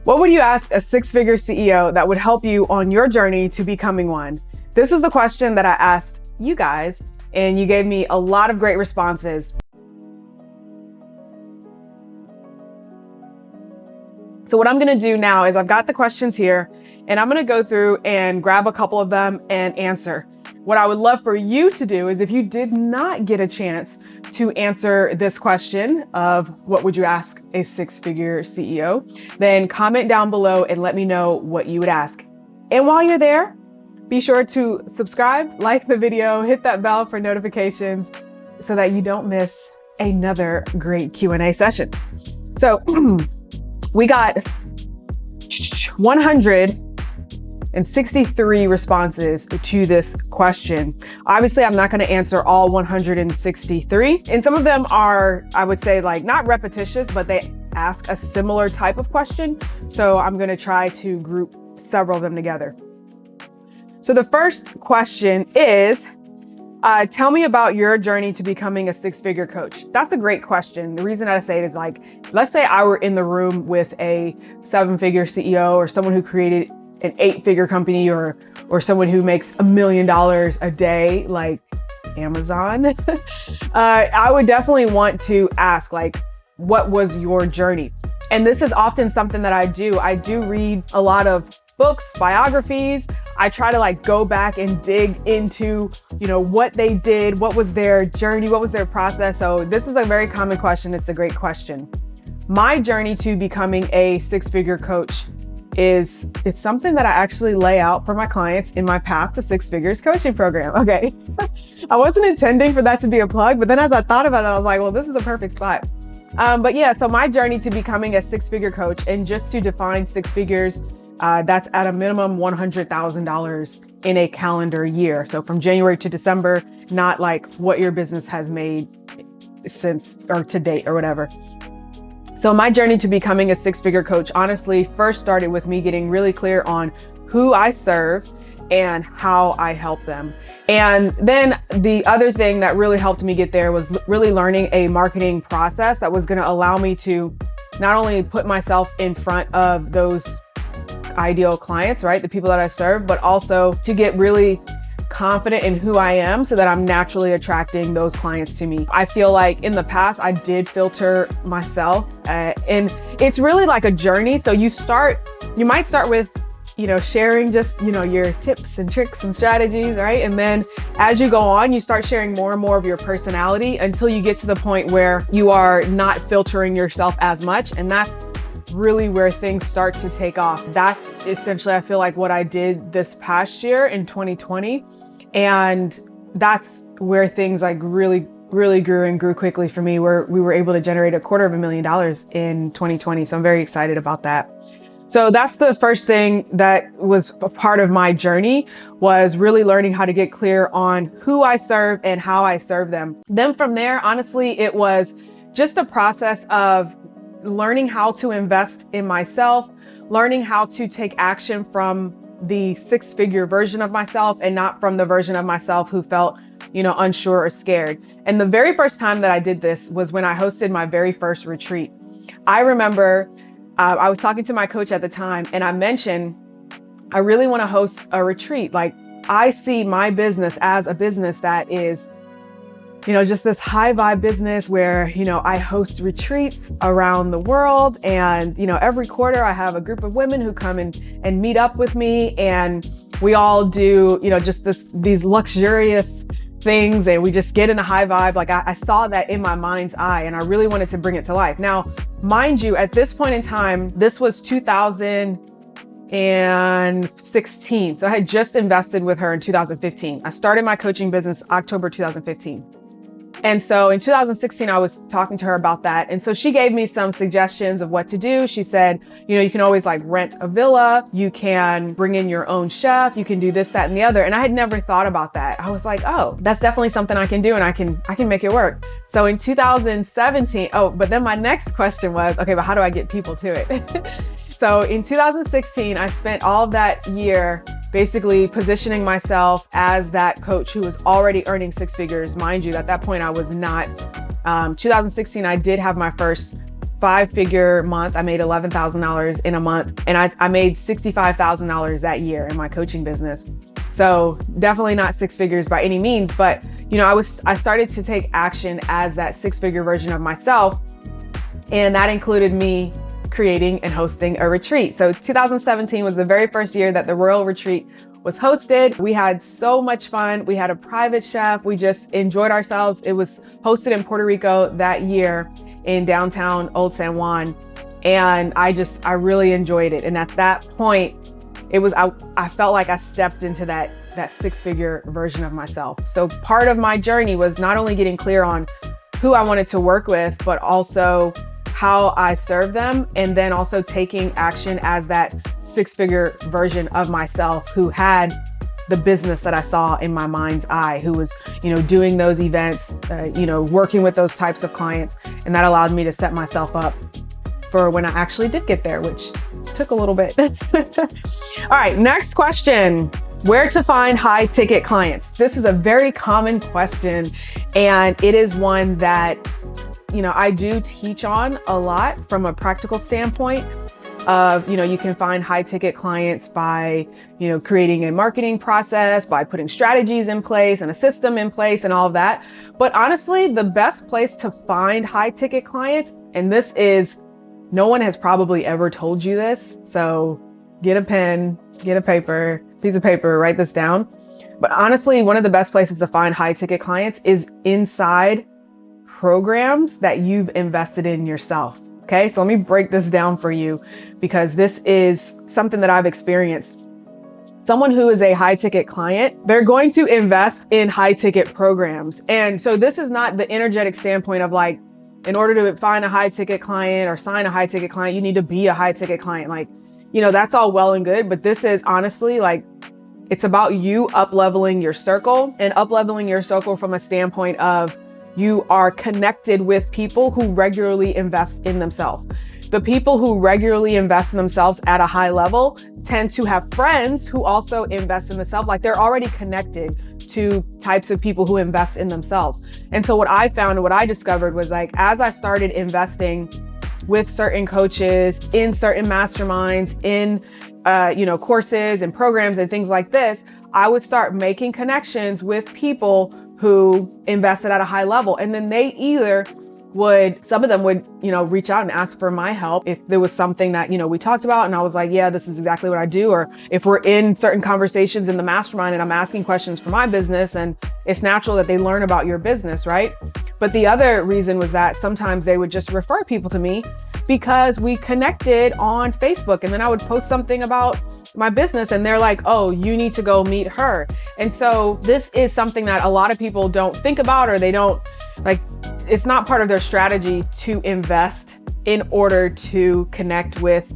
What would you ask a six-figure CEO that would help you on your journey to becoming one? This was the question that I asked you guys, and you gave me a lot of great responses. So what I'm gonna do now is I've got the questions here, and I'm gonna go through and grab a couple of them and answer. What I would love for you to do is, if you did not get a chance to answer this question of what would you ask a six-figure CEO, then comment down below and let me know what you would ask. And while you're there, be sure to subscribe, like the video, hit that bell for notifications so that you don't miss another great Q&A session. So we got 163 responses to this question. Obviously, I'm not going to answer all 163. And some of them are, I would say, like not repetitious, but they ask a similar type of question. So I'm going to try to group several of them together. So the first question is, tell me about your journey to becoming a six-figure coach. That's a great question. The reason I say it is, like, let's say I were in the room with a seven-figure CEO or someone who created an eight-figure company or someone who makes $1 million a day, like Amazon. I would definitely want to ask, like, what was your journey? And this is often something that I do. I do read a lot of books, biographies. I try to like go back and dig into, what they did, what was their journey, what was their process. So this is a very common question. It's a great question. My journey to becoming a six-figure coach it's something that I actually lay out for my clients in my Path to Six Figures coaching program. Okay. I wasn't intending for that to be a plug, but then as I thought about it, I was like, well, this is a perfect spot. But yeah, so my journey to becoming a six-figure coach, and just to define six figures, that's at a minimum $100,000 in a calendar year. So from January to December, not like what your business has made since or to date or whatever. So my journey to becoming a six-figure coach honestly first started with me getting really clear on who I serve and how I help them. And then the other thing that really helped me get there was really learning a marketing process that was going to allow me to not only put myself in front of those ideal clients, right? The people that I serve, but also to get really confident in who I am so that I'm naturally attracting those clients to me. I feel like in the past, I did filter myself and it's really like a journey. So you might start with, sharing just, your tips and tricks and strategies, right? And then as you go on, you start sharing more and more of your personality until you get to the point where you are not filtering yourself as much. And that's really where things start to take off. That's essentially, I feel like, what I did this past year in 2020. And that's where things like really grew and grew quickly for me, where we were able to generate $250,000 in 2020. So I'm very excited about that. So that's the first thing that was a part of my journey, was really learning how to get clear on who I serve and how I serve them. Then from there, honestly, it was just a process of learning how to invest in myself, learning how to take action from the six-figure version of myself and not from the version of myself who felt, unsure or scared. And the very first time that I did this was when I hosted my very first retreat. I remember I was talking to my coach at the time, and I mentioned, I really want to host a retreat. Like, I see my business as a business that is, just this high vibe business where, I host retreats around the world. And, every quarter I have a group of women who come and meet up with me, and we all do, just these luxurious things, and we just get in a high vibe. Like I saw that in my mind's eye, and I really wanted to bring it to life. Now, mind you, at this point in time, this was 2016. So I had just invested with her in 2015. I started my coaching business October 2015. And so in 2016, I was talking to her about that. And so she gave me some suggestions of what to do. She said, you can always like rent a villa. You can bring in your own chef. You can do this, that, and the other. And I had never thought about that. I was like, oh, that's definitely something I can do, and I can make it work. So in 2017, but then my next question was, okay, but how do I get people to it? So in 2016, I spent all of that year basically positioning myself as that coach who was already earning six figures. Mind you, at that point, I was not. 2016, I did have my first 5-figure month. I made $11,000 in a month, and I made $65,000 that year in my coaching business. So definitely not 6 figures by any means, but I started to take action as that 6-figure version of myself. And that included me creating and hosting a retreat. So 2017 was the very first year that the Royal Retreat was hosted. We had so much fun. We had a private chef. We just enjoyed ourselves. It was hosted in Puerto Rico that year in downtown Old San Juan. And I really enjoyed it. And at that point, I felt like I stepped into that 6-figure version of myself. So part of my journey was not only getting clear on who I wanted to work with, but also how I serve them, and then also taking action as that 6-figure version of myself who had the business that I saw in my mind's eye, who was, doing those events, working with those types of clients. And that allowed me to set myself up for when I actually did get there, which took a little bit. All right, next question. Where to find high ticket clients? This is a very common question, and it is one that I do teach on a lot from a practical standpoint of, you can find high ticket clients by, creating a marketing process, by putting strategies in place and a system in place and all of that. But honestly, the best place to find high ticket clients, and this is, no one has probably ever told you this. So get a pen, get a piece of paper, write this down. But honestly, one of the best places to find high ticket clients is inside programs that you've invested in yourself. Okay, so let me break this down for you, because this is something that I've experienced. Someone who is a high ticket client, they're going to invest in high ticket programs. And so this is not the energetic standpoint of like, in order to find a high ticket client or sign a high ticket client, you need to be a high ticket client. Like, that's all well and good, but this is honestly like, it's about you up-leveling your circle, and up-leveling your circle from a standpoint of you are connected with people who regularly invest in themselves. The people who regularly invest in themselves at a high level tend to have friends who also invest in themselves. Like, they're already connected to types of people who invest in themselves. And so what I found and what I discovered was, like, as I started investing with certain coaches, in certain masterminds, in courses and programs and things like this, I would start making connections with people who invested at a high level. And then they either some of them would, reach out and ask for my help if there was something that, we talked about. And I was like, yeah, this is exactly what I do. Or if we're in certain conversations in the mastermind and I'm asking questions for my business, then it's natural that they learn about your business, right? But the other reason was that sometimes they would just refer people to me because we connected on Facebook. And then I would post something about my business and they're like, oh, you need to go meet her. And so this is something that a lot of people don't think about, or they don't it's not part of their strategy to invest in order to connect with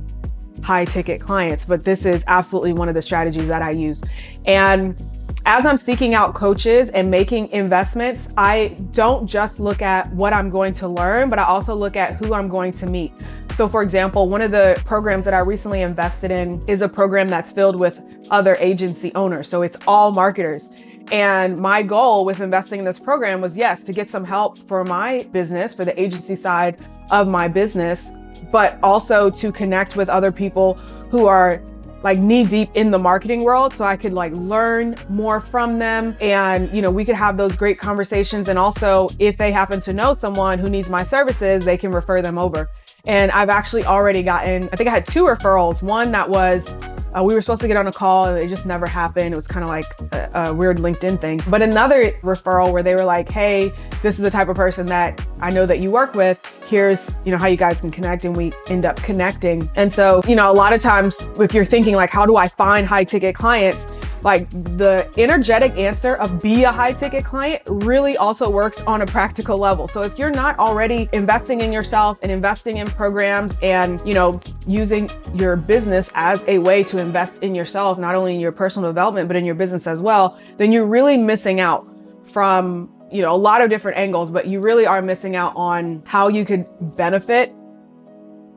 high ticket clients. But this is absolutely one of the strategies that I use. And as I'm seeking out coaches and making investments, I don't just look at what I'm going to learn, but I also look at who I'm going to meet. So for example, one of the programs that I recently invested in is a program that's filled with other agency owners. So it's all marketers. And my goal with investing in this program was, yes, to get some help for my business, for the agency side of my business, but also to connect with other people who are knee deep in the marketing world, so I could learn more from them. And, we could have those great conversations. And also, if they happen to know someone who needs my services, they can refer them over. And I've actually already gotten, I think I had 2 referrals. One that was, we were supposed to get on a call and it just never happened. It was kind of like a weird LinkedIn thing. But another referral where they were like, hey, this is the type of person that I know that you work with. Here's, how you guys can connect, and we end up connecting. And so, a lot of times if you're thinking how do I find high ticket clients? The energetic answer of be a high ticket client really also works on a practical level. So if you're not already investing in yourself and investing in programs and, using your business as a way to invest in yourself, not only in your personal development, but in your business as well, then you're really missing out from, a lot of different angles, but you really are missing out on how you could benefit,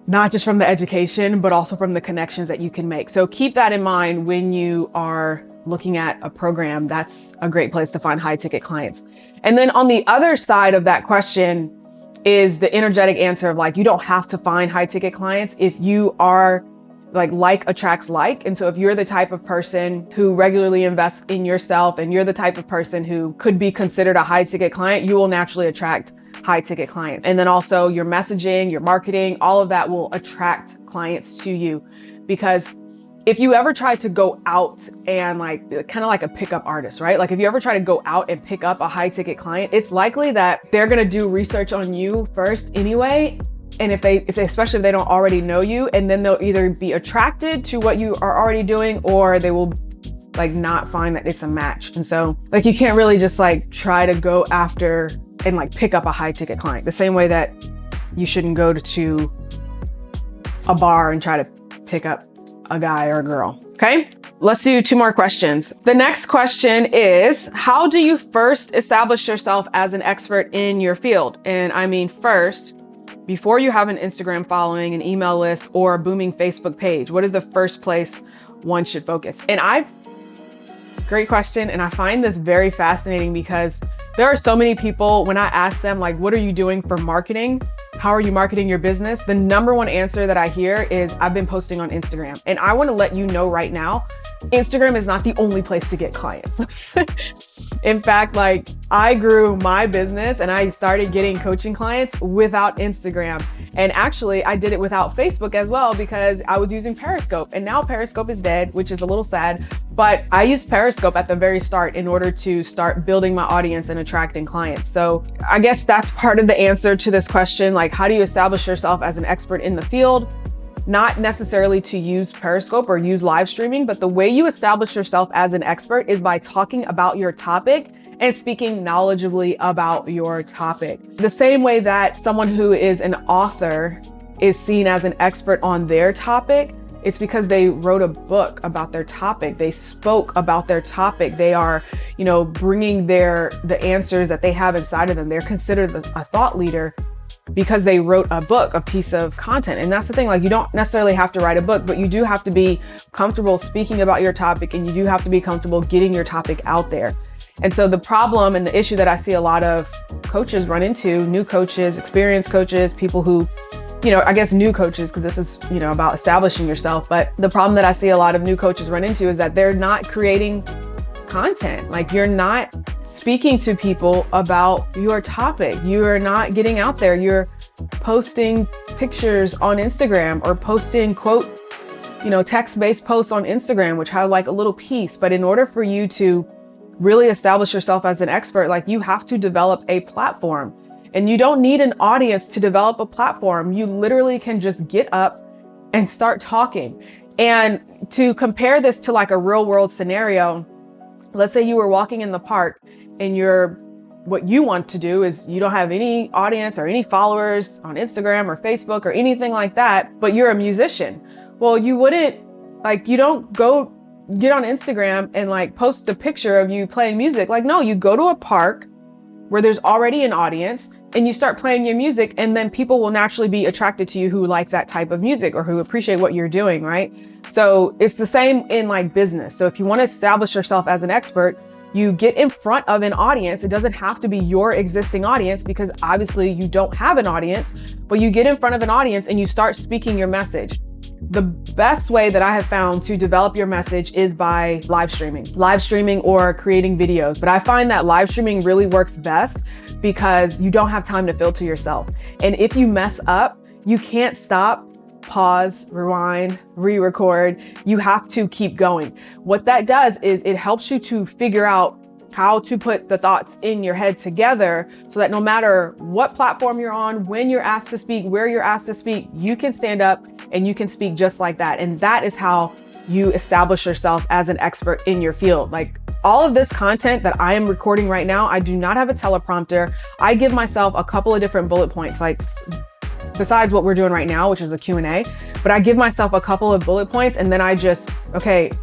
not just from the education, but also from the connections that you can make. So keep that in mind when you are looking at a program. That's a great place to find high ticket clients. And then on the other side of that question, is the energetic answer of like, you don't have to find high ticket clients if you are like attracts like. And so if you're the type of person who regularly invests in yourself and you're the type of person who could be considered a high ticket client, you will naturally attract high ticket clients. And then also your messaging, your marketing, all of that will attract clients to you. Because if you ever try to go out and like kind of like a pickup artist, right? Like if you ever try to go out and pick up a high ticket client, it's likely that they're going to do research on you first anyway. And if they, especially if they don't already know you, and then they'll either be attracted to what you are already doing, or they will like not find that it's a match. And so like, you can't really just like try to go after and like pick up a high ticket client the same way that you shouldn't go to a bar and try to pick up a guy or a girl. Okay, let's do 2 more questions. The next question is, how do you first establish yourself as an expert in your field? And I mean, first, before you have an Instagram following, an email list, or a booming Facebook page, what is the first place one should focus? And great question. And I find this very fascinating because there are so many people, when I ask them, like, what are you doing for marketing? How are you marketing your business? The number one answer that I hear is, I've been posting on Instagram. And I want to let you know right now, Instagram is not the only place to get clients. In fact, like I grew my business and I started getting coaching clients without Instagram. And actually I did it without Facebook as well, because I was using Periscope, and now Periscope is dead, which is a little sad, but I used Periscope at the very start in order to start building my audience and attracting clients. So I guess that's part of the answer to this question. Like, how do you establish yourself as an expert in the field? Not necessarily to use Periscope or use live streaming, but the way you establish yourself as an expert is by talking about your topic and speaking knowledgeably about your topic. The same way that someone who is an author is seen as an expert on their topic, it's because they wrote a book about their topic. They spoke about their topic. They are, bringing the answers that they have inside of them. They're considered a thought leader because they wrote a book, a piece of content. And that's the thing, like, you don't necessarily have to write a book, but you do have to be comfortable speaking about your topic, and you do have to be comfortable getting your topic out there. And so the problem and the issue that I see a lot of coaches run into, new coaches, experienced coaches, people who, I guess new coaches, because this is, about establishing yourself. But the problem that I see a lot of new coaches run into is that they're not creating content. Like, you're not speaking to people about your topic. You are not getting out there. You're posting pictures on Instagram or posting text-based posts on Instagram, which have like a little piece. But in order for you to really establish yourself as an expert, like, you have to develop a platform, and you don't need an audience to develop a platform. You literally can just get up and start talking. And to compare this to like a real world scenario, let's say you were walking in the park and what you want to do is, you don't have any audience or any followers on Instagram or Facebook or anything like that, but you're a musician. Well, you don't go get on Instagram and like post a picture of you playing music. Like, no, you go to a park where there's already an audience and you start playing your music, and then people will naturally be attracted to you who like that type of music or who appreciate what you're doing, right? So it's the same in like business. So if you want to establish yourself as an expert, you get in front of an audience. It doesn't have to be your existing audience, because obviously you don't have an audience, but you get in front of an audience and you start speaking your message. The best way that I have found to develop your message is by live streaming or creating videos. But I find that live streaming really works best because you don't have time to filter yourself. And if you mess up, you can't stop, pause, rewind, re-record. You have to keep going. What that does is it helps you to figure out how to put the thoughts in your head together so that no matter what platform you're on, when you're asked to speak, where you're asked to speak, you can stand up and you can speak just like that. And that is how you establish yourself as an expert in your field. Like, all of this content that I am recording right now, I do not have a teleprompter. I give myself a couple of different bullet points, like besides what we're doing right now, which is a Q&A, but I give myself a couple of bullet points, and then I just,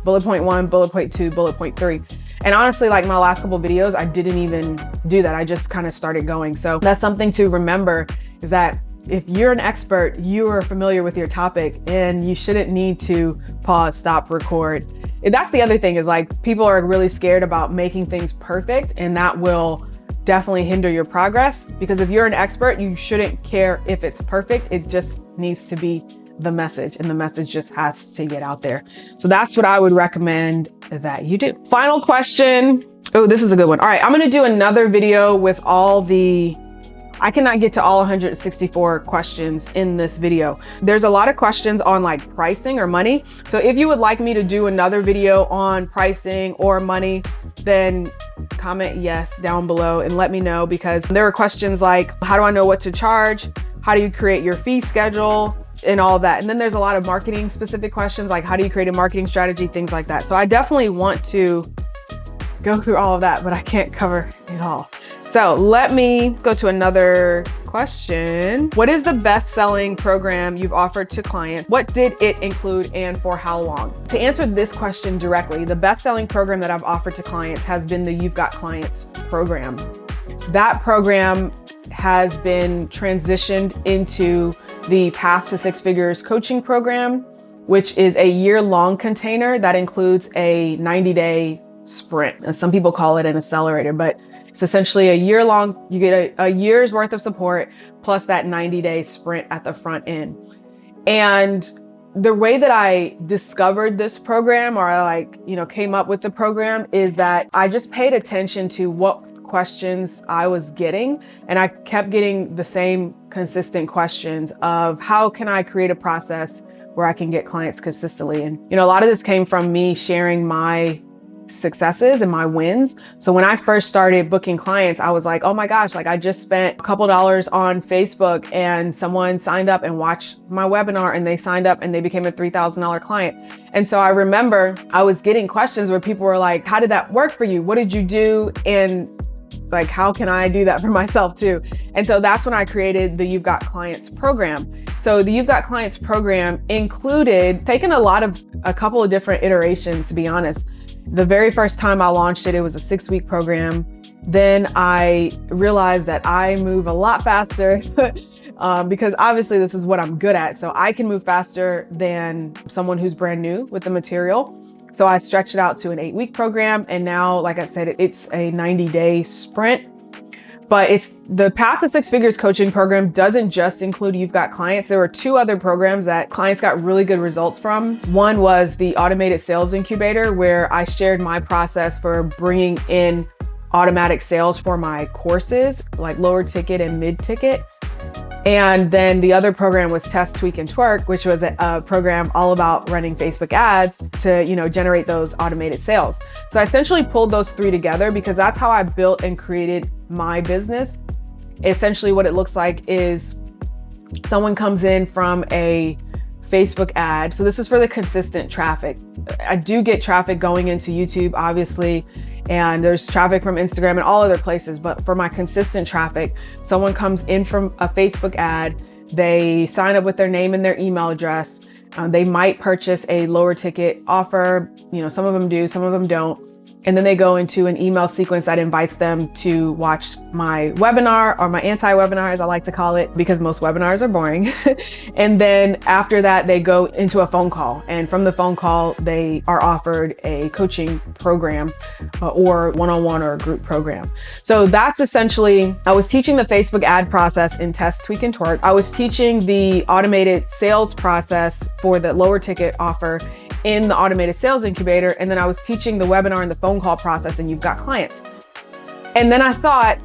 bullet point 1, bullet point 2, bullet point 3. And honestly, like my last couple of videos, I didn't even do that. I just kind of started going. So that's something to remember, is that if you're an expert, you are familiar with your topic, and you shouldn't need to pause, stop, record. And that's the other thing, is like, people are really scared about making things perfect, and that will definitely hinder your progress, because if you're an expert, you shouldn't care if it's perfect. It just needs to be the message, and the message just has to get out there. So that's what I would recommend that you do. Final question. Oh, this is a good one. All right, I'm going to do another video with I cannot get to all 164 questions in this video. There's a lot of questions on like pricing or money. So if you would like me to do another video on pricing or money, then comment yes down below and let me know, because there are questions like, how do I know what to charge? How do you create your fee schedule? And all that. And then there's a lot of marketing specific questions, like how do you create a marketing strategy, things like that. So I definitely want to go through all of that, but I can't cover it all. So let me go to another question. What is the best-selling program you've offered to clients? What did it include and for how long? To answer this question directly, the best-selling program that I've offered to clients has been the You've Got Clients program. That program has been transitioned into the Path to Six Figures coaching program, which is a year-long container that includes a 90-day sprint. Some people call it an accelerator, but it's essentially a year-long, you get a year's worth of support plus that 90-day sprint at the front end. And the way that I discovered this program, or I came up with the program, is that I just paid attention to what questions I was getting, and I kept getting the same consistent questions of how can I create a process where I can get clients consistently. And a lot of this came from me sharing my successes and my wins. So when I first started booking clients, I was like, oh my gosh, like I just spent a couple dollars on Facebook and someone signed up and watched my webinar and they signed up and they became a $3,000 client. And so I remember I was getting questions where people were like, how did that work for you? What did you do? And like, how can I do that for myself too? And so that's when I created the You've Got Clients program. So the You've Got Clients program included taking a couple of different iterations, to be honest. The very first time I launched it, it was a 6-week program. Then I realized that I move a lot faster because obviously this is what I'm good at. So I can move faster than someone who's brand new with the material. So I stretched it out to an 8-week program. And now, like I said, it's a 90-day sprint. But it's the Path to Six Figures coaching program doesn't just include You've Got Clients. There were 2 other programs that clients got really good results from. One was the Automated Sales Incubator, where I shared my process for bringing in automatic sales for my courses, like lower ticket and mid ticket. And then the other program was Test, Tweak, and Twerk, which was a program all about running Facebook ads to, generate those automated sales. So I essentially pulled those 3 together because that's how I built and created my business. Essentially what it looks like is someone comes in from a Facebook ad. So this is for the consistent traffic. I do get traffic going into YouTube, obviously, and there's traffic from Instagram and all other places. But for my consistent traffic, someone comes in from a Facebook ad, they sign up with their name and their email address. They might purchase a lower ticket offer. Some of them do, some of them don't. And then they go into an email sequence that invites them to watch my webinar, or my anti-webinar, as I like to call it, because most webinars are boring. And then after that, they go into a phone call. And from the phone call, they are offered a coaching program or one-on-one or a group program. So that's essentially, I was teaching the Facebook ad process in Test, Tweak, and Twerk. I was teaching the automated sales process for the lower ticket offer in the Automated Sales Incubator. And then I was teaching the webinar and the phone call process and You've Got Clients. And then I thought,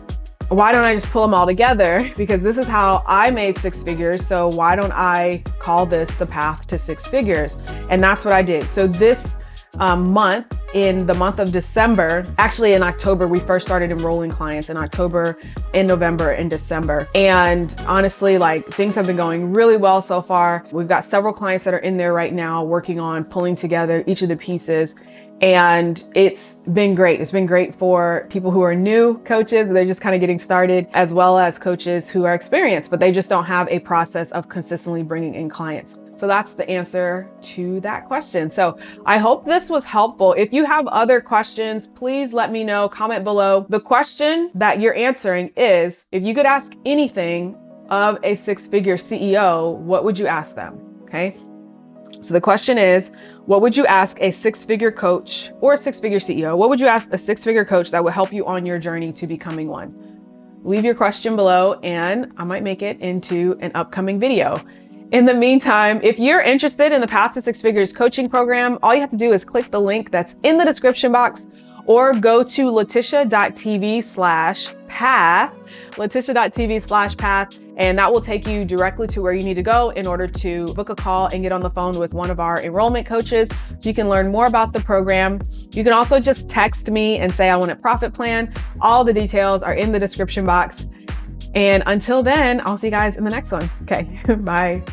why don't I just pull them all together? Because this is how I made 6 figures. So why don't I call this the Path to 6 Figures? And that's what I did. So this month, in the month of December, actually in October, we first started enrolling clients in October, in November, and December. And honestly, things have been going really well so far. We've got several clients that are in there right now working on pulling together each of the pieces. And it's been great. It's been great for people who are new coaches. They're just kind of getting started, as well as coaches who are experienced, but they just don't have a process of consistently bringing in clients. So that's the answer to that question. So I hope this was helpful. If you have other questions, please let me know, comment below. The question that you're answering is, if you could ask anything of a 6-figure CEO, what would you ask them? Okay. So the question is, what would you ask a 6-figure coach or a 6-figure CEO? What would you ask a 6-figure coach that would help you on your journey to becoming one? leave your question below and I might make it into an upcoming video. In the meantime, if you're interested in the Path to Six Figures coaching program, all you have to do is click the link that's in the description box or go to latisha.tv/path, latisha.tv/path, and that will take you directly to where you need to go in order to book a call and get on the phone with one of our enrollment coaches so you can learn more about the program. You can also just text me and say, I want a profit plan. All the details are in the description box. And until then, I'll see you guys in the next one. Okay, bye.